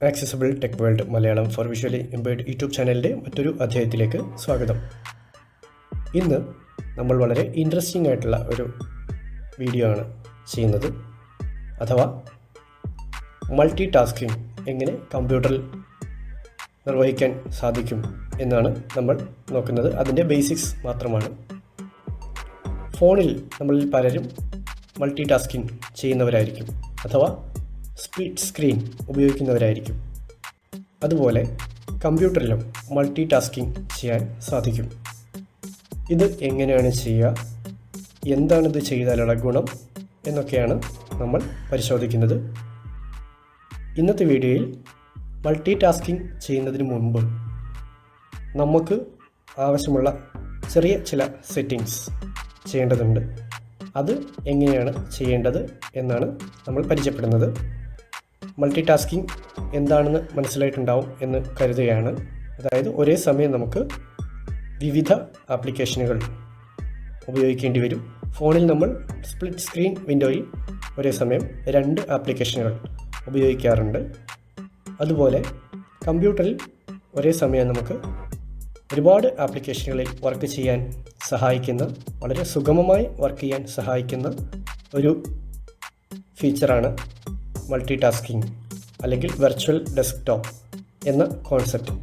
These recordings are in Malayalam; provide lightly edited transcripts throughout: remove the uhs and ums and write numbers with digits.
Accessible tech world Malayalam for visually impaired YouTube ചാനലിൻ്റെ മറ്റൊരു അധ്യായത്തിലേക്ക് സ്വാഗതം. ഇന്ന് നമ്മൾ വളരെ ഇൻട്രസ്റ്റിംഗ് ആയിട്ടുള്ള ഒരു വീഡിയോ ആണ് ചെയ്യുന്നത്. അഥവാ മൾട്ടി ടാസ്കിങ് എങ്ങനെ കമ്പ്യൂട്ടറിൽ നിർവഹിക്കാൻ സാധിക്കും എന്നാണ് നമ്മൾ നോക്കുന്നത്. അതിൻ്റെ ബേസിക്സ് മാത്രമാണ്. ഫോണിൽ നമ്മളിൽ പലരും മൾട്ടി ടാസ്കിങ് ചെയ്യുന്നവരായിരിക്കും, അഥവാ സ്പ്ലിറ്റ് സ്ക്രീൻ ഉപയോഗിക്കുന്നവരായിരിക്കും. അതുപോലെ കമ്പ്യൂട്ടറിലും മൾട്ടി ടാസ്കിങ് ചെയ്യാൻ സാധിക്കും. ഇത് എങ്ങനെയാണ് ചെയ്യുക, എന്താണിത് ചെയ്താലുള്ള ഗുണം എന്നൊക്കെയാണ് നമ്മൾ പരിശോധിക്കുന്നത്. ഇന്നത്തെ വീഡിയോയിൽ മൾട്ടി ടാസ്കിങ് ചെയ്യുന്നതിന് മുൻപ് നമുക്ക് ആവശ്യമുള്ള ചെറിയ ചില സെറ്റിങ്സ് ചെയ്യേണ്ടതുണ്ട്. അത് എങ്ങനെയാണ് ചെയ്യേണ്ടത് എന്നാണ് നമ്മൾ പരിചയപ്പെടുന്നത്. മൾട്ടി ടാസ്കിങ് എന്താണെന്ന് മനസ്സിലായിട്ടുണ്ടാവും എന്ന് കരുതുകയാണ്. അതായത് ഒരേ സമയം നമുക്ക് വിവിധ ആപ്ലിക്കേഷനുകൾ ഉപയോഗിക്കേണ്ടി വരും. ഫോണിൽ നമ്മൾ സ്പ്ലിറ്റ് സ്ക്രീൻ വിൻഡോയിൽ ഒരേ സമയം 2 ആപ്ലിക്കേഷനുകൾ ഉപയോഗിക്കാറുണ്ട്. അതുപോലെ കമ്പ്യൂട്ടറിൽ ഒരേ സമയം നമുക്ക് ഒരുപാട് ആപ്ലിക്കേഷനുകളിൽ വർക്ക് ചെയ്യാൻ സഹായിക്കുന്ന, വളരെ സുഗമമായി വർക്ക് ചെയ്യാൻ സഹായിക്കുന്ന ഒരു ഫീച്ചറാണ് മൾട്ടി ടാസ്കിങ് അല്ലെങ്കിൽ വെർച്വൽ ഡെസ്ക്ടോപ്പ് എന്ന കോൺസെപ്റ്റ്.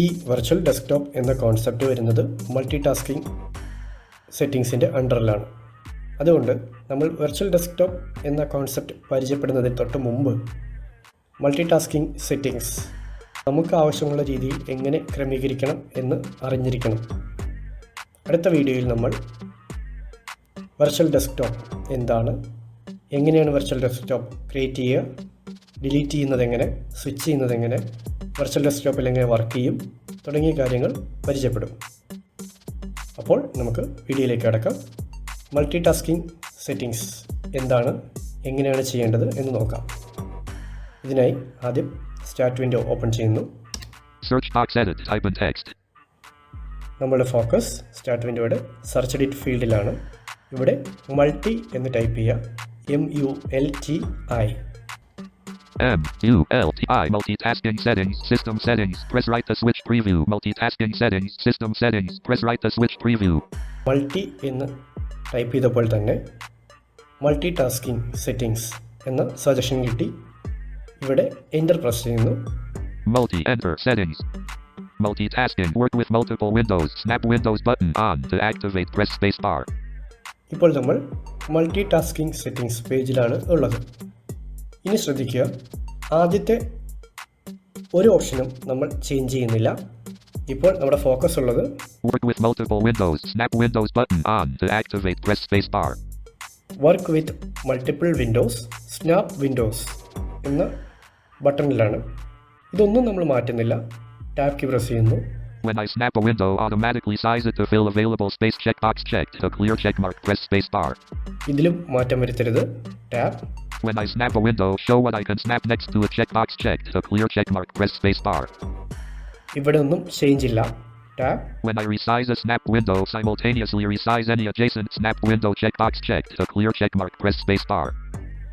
ഈ വെർച്വൽ ഡെസ്ക്ടോപ്പ് എന്ന കോൺസെപ്റ്റ് വരുന്നത് മൾട്ടി ടാസ്കിങ് സെറ്റിങ്സിൻ്റെ അണ്ടറിലാണ്. അതുകൊണ്ട് നമ്മൾ വെർച്വൽ ഡെസ്ക്ടോപ്പ് എന്ന കോൺസെപ്റ്റ് പരിചയപ്പെടുന്നതിന് തൊട്ട് മുമ്പ് മൾട്ടി ടാസ്കിങ് സെറ്റിങ്സ് നമുക്ക് ആവശ്യമുള്ള രീതിയിൽ എങ്ങനെ ക്രമീകരിക്കണം എന്ന് അറിഞ്ഞിരിക്കണം. അടുത്ത വീഡിയോയിൽ നമ്മൾ വെർച്വൽ ഡെസ്ക്ടോപ്പ് എന്താണ്, എങ്ങനെയാണ് വെർച്വൽ ഡെസ്ക്ടോപ്പ് ക്രിയേറ്റ് ചെയ്യുക, ഡിലീറ്റ് ചെയ്യുന്നത് എങ്ങനെ, സ്വിച്ച് ചെയ്യുന്നത് എങ്ങനെ, വെർച്വൽ ഡെസ്ക്ടോപ്പിൽ എങ്ങനെ വർക്ക് ചെയ്യും തുടങ്ങിയ കാര്യങ്ങൾ പരിചയപ്പെടും. അപ്പോൾ നമുക്ക് വീഡിയോയിലേക്ക് കടക്കാം. മൾട്ടി ടാസ്കിങ് സെറ്റിങ്സ് എന്താണ്, എങ്ങനെയാണ് ചെയ്യേണ്ടത് എന്ന് നോക്കാം. ഇതിനായി ആദ്യം സ്റ്റാർട്ട് വിൻഡോ ഓപ്പൺ ചെയ്യുന്നു. Search box edit, type in text. നമ്മുടെ ഫോക്കസ് സ്റ്റാർട്ട് വിൻഡോയുടെ സെർച്ച് എഡിറ്റ് ഫീൽഡിലാണ്. ഇവിടെ മൾട്ടി എന്ന് ടൈപ്പ് ചെയ്യുക. MULTI. MULTI, multitasking settings, system settings, press right to switch preview, multitasking settings, system settings, press right to switch preview. Multi എന്ന് ടൈപ്പ് ചെയ്തപ്പോൾ തന്നെ മൾട്ടി ടാസ്കിങ് സെറ്റിങ്സ് എന്ന സജഷൻ കിട്ടി. ഇവിടെ എൻ്റർ പ്രസ് ചെയ്യുന്നു. Enter settings. Multitasking, work with multiple windows, snap Windows button on to activate, press space bar. ഇപ്പോൾ നമ്മൾ മൾട്ടി ടാസ്കിങ് സെറ്റിങ്സ് പേജിലാണ് ഉള്ളത്. ഇനി ശ്രദ്ധിക്കുക, ആദ്യത്തെ ഒരു ഓപ്ഷനും നമ്മൾ ചേഞ്ച് ചെയ്യുന്നില്ല. ഇപ്പോൾ നമ്മുടെ ഫോക്കസ് ഉള്ളത് Work with multiple windows, snap Windows button on to activate, press space bar. Work with multiple Windows, snap Windows എന്ന ബട്ടണിലാണ്. ഇതൊന്നും നമ്മൾ മാറ്റുന്നില്ല. ടാബ് കീ പ്രസ് ചെയ്യുന്നു. When I snap a window, automatically size it to fill available space, checkbox checked, to clear checkmark, press space bar. ഇതിലും മാറ്റം വരുത്തരുത്. Tab. When I snap a window, show what I can snap next to a checkbox checked, to clear checkmark, press space bar. ഇവിടെ ഒന്നും ചേഞ്ച് ഇല്ല. Tab. When I resize a snap window, simultaneously resize any adjacent snap window, checkbox checked, to clear checkmark, press space bar.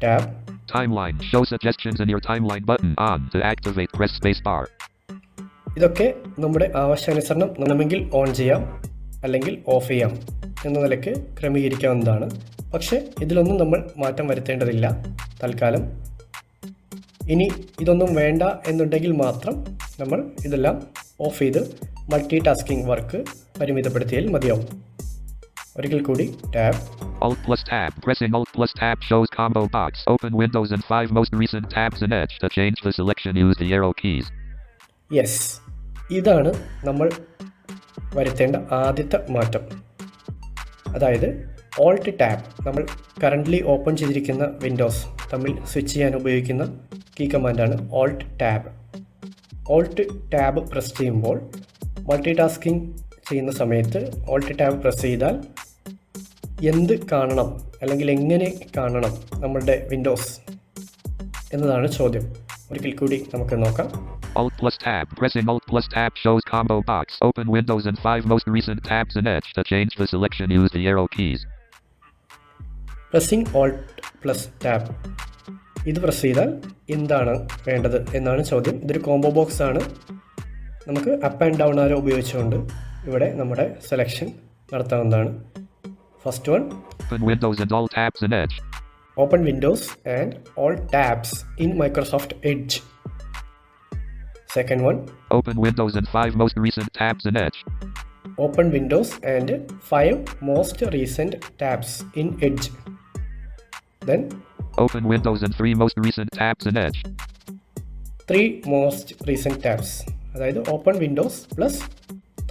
Tab. Timeline, show suggestions in your timeline button on to activate, press space bar. ഇതൊക്കെ നമ്മുടെ ആവശ്യാനുസരണം വേണമെങ്കിൽ ഓൺ ചെയ്യാം, അല്ലെങ്കിൽ ഓഫ് ചെയ്യാം എന്ന നിലയ്ക്ക് ക്രമീകരിക്കാവുന്നതാണ്. പക്ഷേ ഇതിലൊന്നും നമ്മൾ മാറ്റം വരുത്തേണ്ടതില്ല തൽക്കാലം. ഇനി ഇതൊന്നും വേണ്ട എന്നുണ്ടെങ്കിൽ മാത്രം നമ്മൾ ഇതെല്ലാം ഓഫ് ചെയ്ത് മൾട്ടി ടാസ്കിങ് വർക്ക് പരിമിതപ്പെടുത്തിയാൽ മതിയാവും. ഒരിക്കൽ കൂടി tab. Alt plus tab, pressing Alt plus tab shows combo box, open Windows and 5 most recent tabs in Edge. To change the selection, use the arrow keys. Yes, ഇതാണ് നമ്മൾ വരുത്തേണ്ട ആദ്യത്തെ മാറ്റം. അതായത് ഓൾട്ട് ടാബ്, നമ്മൾ കറൻ്റ്ലി ഓപ്പൺ ചെയ്തിരിക്കുന്ന വിൻഡോസ് തമ്മിൽ സ്വിച്ച് ചെയ്യാൻ ഉപയോഗിക്കുന്ന കീ കമാൻഡാണ് alt tab. Alt tab press ചെയ്യുമ്പോൾ മൾട്ടി ടാസ്കിങ് ചെയ്യുന്ന സമയത്ത് ഓൾട്ട് ടാബ് പ്രസ് ചെയ്താൽ എന്ത് കാണണം അല്ലെങ്കിൽ എങ്ങനെ കാണണം നമ്മളുടെ വിൻഡോസ് എന്നതാണ് ചോദ്യം. ഒരിക്കൽ കൂടി നമുക്ക് നോക്കാം. Alt plus tab, pressing Alt plus tab shows combo box, open Windows and 5 most recent tabs in Edge. To change the selection, use the arrow keys. Pressing Alt plus tab ഇത് പ്രസ് ചെയ്താൽ എന്താണ് വേണ്ടത് എന്നാണ് ചോദ്യം. ഇതൊരു കോംബോ ബോക്സ് ആണ്. നമുക്ക് അപ്പ് ആൻഡ് ഡൗൺ ആരോ ഉപയോഗിച്ചുകൊണ്ട് ഇവിടെ നമ്മുടെ സെലക്ഷൻ നടത്താവുന്നതാണ്. First one, Open Windows and all tabs in Edge. Open Windows and all tabs in Microsoft edge. Second one, Open Windows and 5 most recent tabs in Edge. Open Windows and 5 most recent tabs in edge. Then Open Windows and 3 most recent tabs in Edge. 3 most recent tabs, അതായത് open windows plus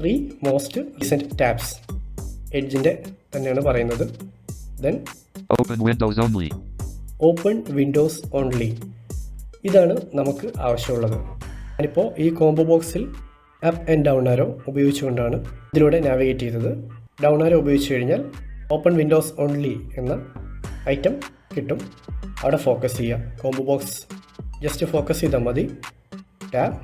3 most recent tabs. എഡ്ജിൻ്റെ തന്നെയാണ് പറയുന്നത്. Then Open Windows only. Open windows only. ഇതാണ് നമുക്ക് ആവശ്യമുള്ളത്. ഞാനിപ്പോൾ ഈ കോംബോ ബോക്സിൽ അപ്പ് ആൻഡ് ഡൗൺ ആരോ ഉപയോഗിച്ചുകൊണ്ടാണ് ഇതിലൂടെ നാവിഗേറ്റ് ചെയ്തത്. ഡൗൺ ആരോ ഉപയോഗിച്ച് കഴിഞ്ഞാൽ ഓപ്പൺ വിൻഡോസ് ഓൺലി എന്ന ഐറ്റം കിട്ടും. അവിടെ ഫോക്കസ് ചെയ്യുക. കോംബോ ബോക്സ് ജസ്റ്റ് ഫോക്കസ് ചെയ്താൽ മതി. Tab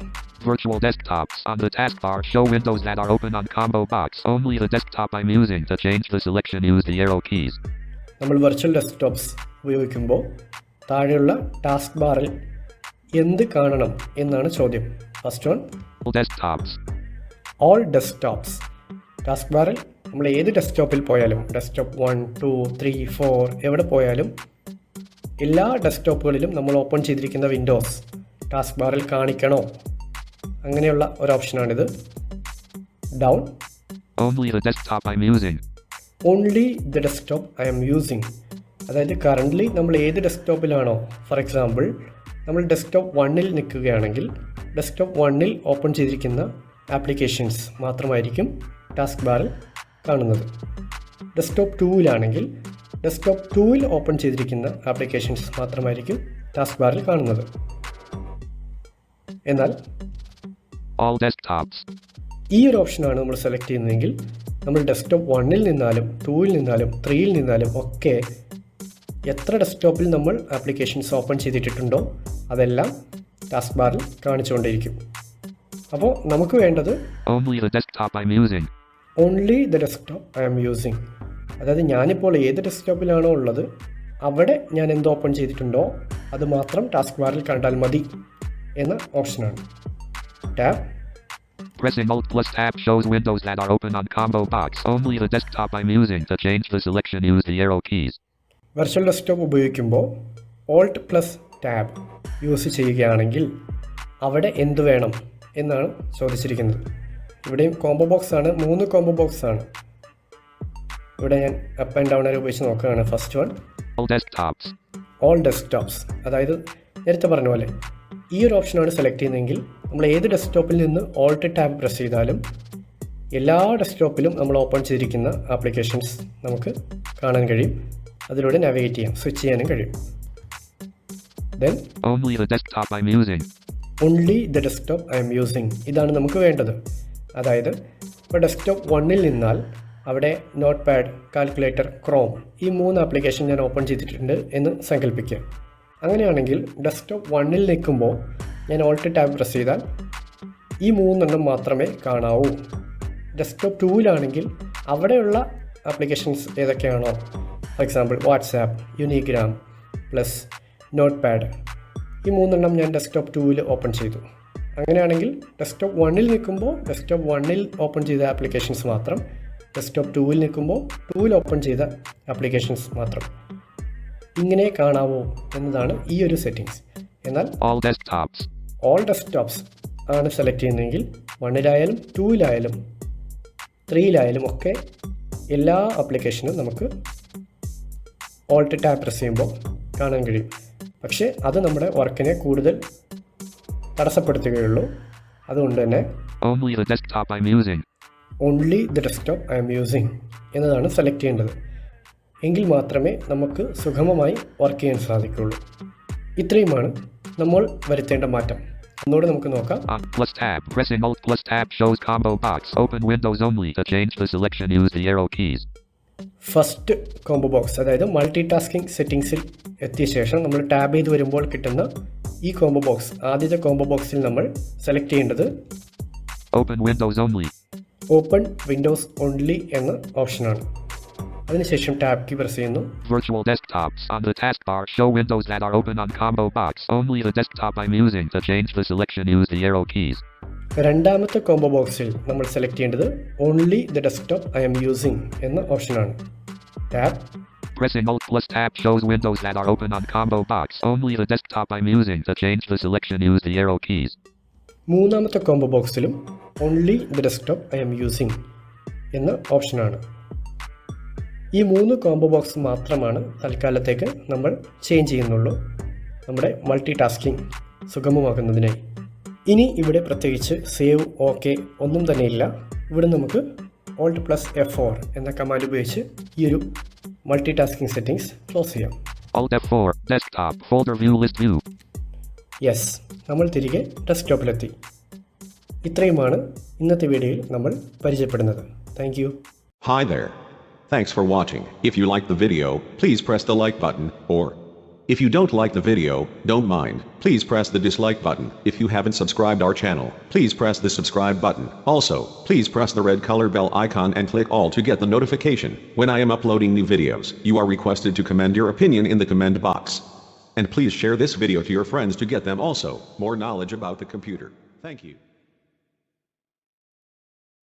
Virtual desktops. On the taskbar, show windows that are open on combo box. Only the desktop I'm using. To change the selection, use the arrow keys. നമ്മൾ വെർച്വൽ ഡെസ്ക്ടോപ്സ് ഉപയോഗിക്കുമ്പോൾ താഴെയുള്ള ടാസ്ക് ബാറിൽ എന്ത് കാണണം എന്നാണ് ചോദ്യം. First one, All desktops. All desktops. Task ബാറിൽ നമ്മൾ ഏത് ഡെസ്ക്ടോപ്പിൽ പോയാലും, ഡെസ്ക്ടോപ്പ് 1, 2, 3, 4 എവിടെ പോയാലും എല്ലാ ഡെസ്ക്ടോപ്പുകളിലും നമ്മൾ ഓപ്പൺ ചെയ്തിരിക്കുന്ന വിൻഡോസ് ടാസ്ക് ബാറിൽ കാണിക്കണോ? അങ്ങനെയുള്ള ഒരു ഓപ്ഷനാണിത്. Down, Only the desktop I'm using. Only the desktop I'm using. അതായത് കറൻ്റ്ലി നമ്മൾ ഏത് ഡെസ്ക്ടോപ്പിലാണോ, ഫോർ എക്സാമ്പിൾ നമ്മൾ ഡെസ്ക്ടോപ്പ് 1-ൽ നിൽക്കുകയാണെങ്കിൽ ഡെസ്ക്ടോപ്പ് 1-ൽ ഓപ്പൺ ചെയ്തിരിക്കുന്ന ആപ്ലിക്കേഷൻസ് മാത്രമായിരിക്കും ടാസ്ക് ബാറിൽ കാണുന്നത്. ഡെസ്ക്ടോപ്പ് 2-ലാണെങ്കിൽ ഡെസ്ക്ടോപ്പ് 2-ൽ ഓപ്പൺ ചെയ്തിരിക്കുന്ന ആപ്ലിക്കേഷൻസ് മാത്രമായിരിക്കും ടാസ്ക് ബാറിൽ കാണുന്നത്. എന്നാൽ All desktops. ഈ ഒരു ഓപ്ഷനാണ് നമ്മൾ സെലക്ട് ചെയ്യുന്നതെങ്കിൽ നമ്മൾ ഡെസ്ക്ടോപ്പ് 1-ൽ നിന്നാലും 2-ൽ നിന്നാലും 3-ൽ നിന്നാലും ഒക്കെ എത്ര ഡെസ്ക്ടോപ്പിൽ നമ്മൾ ആപ്ലിക്കേഷൻസ് ഓപ്പൺ ചെയ്തിട്ടുണ്ടോ അതെല്ലാം ടാസ്ക് ബാറിൽ കാണിച്ചുകൊണ്ടിരിക്കും. അപ്പോൾ നമുക്ക് വേണ്ടത് Only the desktop I'm using. Only the desktop I'm using. അതായത് ഞാനിപ്പോൾ ഏത് ഡെസ്ക്ടോപ്പിലാണോ ഉള്ളത് അവിടെ ഞാൻ എന്ത് ഓപ്പൺ ചെയ്തിട്ടുണ്ടോ അത് മാത്രം ടാസ്ക് ബാറിൽ കണ്ടാൽ മതി എന്ന ഓപ്ഷനാണ്. Tab Pressing Alt plus Tab shows windows that are open on combo box. Only the desktop I'm using. To change the selection, use the arrow keys. Virtual desktop ഉപയോഗിക്കുമ്പോൾ ഓൾട്ട് പ്ലസ് ടാബ് യൂസ് ചെയ്യുകയാണെങ്കിൽ അവിടെ എന്ത് വേണം എന്നാണ് ചോദിച്ചിരിക്കുന്നത്. ഇവിടെയും കോംബോ ബോക്സ് ആണ്, 3 കോംബോ ബോക്സ് ആണ്. ഇവിടെ ഞാൻ അപ്പ് ആൻഡ് ഡൗൺ ആരോ ഉപയോഗിച്ച് നോക്കുകയാണ്. First one, All desktops. All desktops. അതായത് നേരത്തെ പറഞ്ഞ പോലെ ഈ ഒരു ഓപ്ഷനാണ് സെലക്ട് ചെയ്യുന്നതെങ്കിൽ നമ്മൾ ഏത് ഡെസ്ക്ടോപ്പിൽ നിന്ന് ഓൾട്ട് ടാബ് പ്രസ് ചെയ്താലും എല്ലാ ഡെസ്ക്ടോപ്പിലും നമ്മൾ ഓപ്പൺ ചെയ്തിരിക്കുന്ന ആപ്ലിക്കേഷൻസ് നമുക്ക് കാണാൻ കഴിയും. അതിലൂടെ നാവിഗേറ്റ് ചെയ്യാം, സ്വിച്ച് ചെയ്യാനും കഴിയും. Then Only the desktop I'm using. Only the desktop I'm using. ഇതാണ് നമുക്ക് വേണ്ടത്. അതായത് ഇപ്പോൾ ഡെസ്ക്ടോപ്പ് 1-ൽ നിന്നാൽ അവിടെ നോട്ട് പാഡ്, കാൽക്കുലേറ്റർ, ക്രോം ഈ 3 ആപ്ലിക്കേഷൻ ഞാൻ ഓപ്പൺ ചെയ്തിട്ടുണ്ട് എന്ന് സങ്കല്പിക്കുക. അങ്ങനെയാണെങ്കിൽ ഡെസ്ക്ടോപ്പ് 1-ൽ നിൽക്കുമ്പോൾ ഞാൻ ഓൾട്ട് ടാബ് പ്രസ് ചെയ്താൽ ഈ 3 മാത്രമേ കാണാവൂ. ഡെസ്ക്ടോപ്പ് 2-ലാണെങ്കിൽ അവിടെയുള്ള ആപ്ലിക്കേഷൻസ് ഏതൊക്കെയാണോ, for example WhatsApp, Unigram plus Notepad, ഈ 3 ഞാൻ ഡെസ്ക്ടോപ്പ് 2-ൽ ഓപ്പൺ ചെയ്തു. അങ്ങനെയാണെങ്കിൽ ഡെസ്ക്ടോപ്പ് 1-ൽ നിൽക്കുമ്പോൾ ഡെസ്ക്ടോപ്പ് 1-ൽ ഓപ്പൺ ചെയ്ത ആപ്ലിക്കേഷൻസ് മാത്രം, ഡെസ്ക്ടോപ്പ് 2-ൽ നിൽക്കുമ്പോൾ 2-ൽ ഓപ്പൺ ചെയ്ത ആപ്ലിക്കേഷൻസ് മാത്രം ഇങ്ങനെ കാണാവോ എന്നതാണ് ഈ ഒരു സെറ്റിങ്സ്. എന്നാൽ All desktops. ഓൾ ഡെസ്ക്ടോപ്സ് ആണ് സെലക്ട് ചെയ്യുന്നതെങ്കിൽ 1-ലായാലും 2-ലായാലും 3-ലായാലും ഒക്കെ എല്ലാ ആപ്ലിക്കേഷനും നമുക്ക് ഓൾട്ട് ടാബ് പ്രസ് ചെയ്യുമ്പോൾ കാണാൻ കഴിയും. പക്ഷേ അത് നമ്മുടെ വർക്കിനെ കൂടുതൽ തടസ്സപ്പെടുത്തുകയുള്ളൂ. അതുകൊണ്ട് തന്നെ Only the desktop I'm using. Only the desktop I'm using എന്നതാണ് സെലക്ട് ചെയ്യേണ്ടത്. എങ്കിൽ മാത്രമേ നമുക്ക് സുഗമമായി വർക്ക് ചെയ്യാൻ സാധിക്കുകയുള്ളൂ. ഇത്രയുമാണ് നമ്മൾ വരുത്തേണ്ട മാറ്റം. ഒന്നുകൂടെ നമുക്ക് നോക്കാം. Plus tab. Pressing Alt plus Tab shows combo box. Open Windows only. To change the selection, use the arrow keys. First combo box, അതായത് മൾട്ടി ടാസ്കിംഗ് സെറ്റിങ്സിൽ എത്തിയ ശേഷം നമ്മൾ ടാബ് ചെയ്ത് വരുമ്പോൾ കിട്ടുന്ന ഈ കോംബോ ബോക്സ്, ആദ്യത്തെ കോംബോ ബോക്സിൽ നമ്മൾ സെലക്ട് ചെയ്യേണ്ടത് Open Windows only. Open windows only എന്ന ഓപ്ഷനാണ്. അതിനുശേഷം ടാബ് കീ പ്രസ് ചെയ്യുന്നു. Virtual desktops on the taskbar show windows that are open on combo box. Only the desktop I'm using. To change the selection, use the arrow keys. രണ്ടാമത്തെ കോംബോ ബോക്സിൽ നമ്മൾ സെലക്ട് ചെയ്യേണ്ടത് only the desktop I'm using എന്ന ഓപ്ഷനാണ്. Tab Pressing Alt plus Tab shows windows that are open on combo box. Only the desktop I'm using. To change the selection, use the arrow keys. മൂന്നാമത്തെ കോംബോ ബോക്സിലും only the desktop I'm using എന്ന ഓപ്ഷനാണ്. ഈ 3 കോംബോ ബോക്സ് മാത്രമാണ് തൽക്കാലത്തേക്ക് നമ്മൾ ചേഞ്ച് ചെയ്യുന്നുള്ളൂ നമ്മുടെ മൾട്ടി ടാസ്കിങ് സുഗമമാക്കുന്നതിനായി. ഇനി ഇവിടെ പ്രത്യേകിച്ച് സേവ് ഓക്കെ ഒന്നും തന്നെ ഇല്ല. ഇവിടെ നമുക്ക് Alt plus F4 എന്ന കമാൻഡ് ഉപയോഗിച്ച് ഈ ഒരു മൾട്ടി ടാസ്കിങ് സെറ്റിംഗ്സ് ക്ലോസ് ചെയ്യാം. Alt F4, desktop, folder view, list view. Yes, നമ്മൾ തിരികെ ഡെസ്ക്ടോപ്പിലെത്തി. ഇത്രയുമാണ് ഇന്നത്തെ വീഡിയോയിൽ നമ്മൾ പരിചയപ്പെടുന്നത്. Thank you. Hi there. Thanks for watching. If you like the video, please press the like button, or if you don't like the video, don't mind, please press the dislike button. If you haven't subscribed our channel, please press the subscribe button. Also, please press the red color bell icon and click all to get the notification when I am uploading new videos. You are requested to comment your opinion in the comment box. And please share this video to your friends to get them also more knowledge about the computer. Thank you.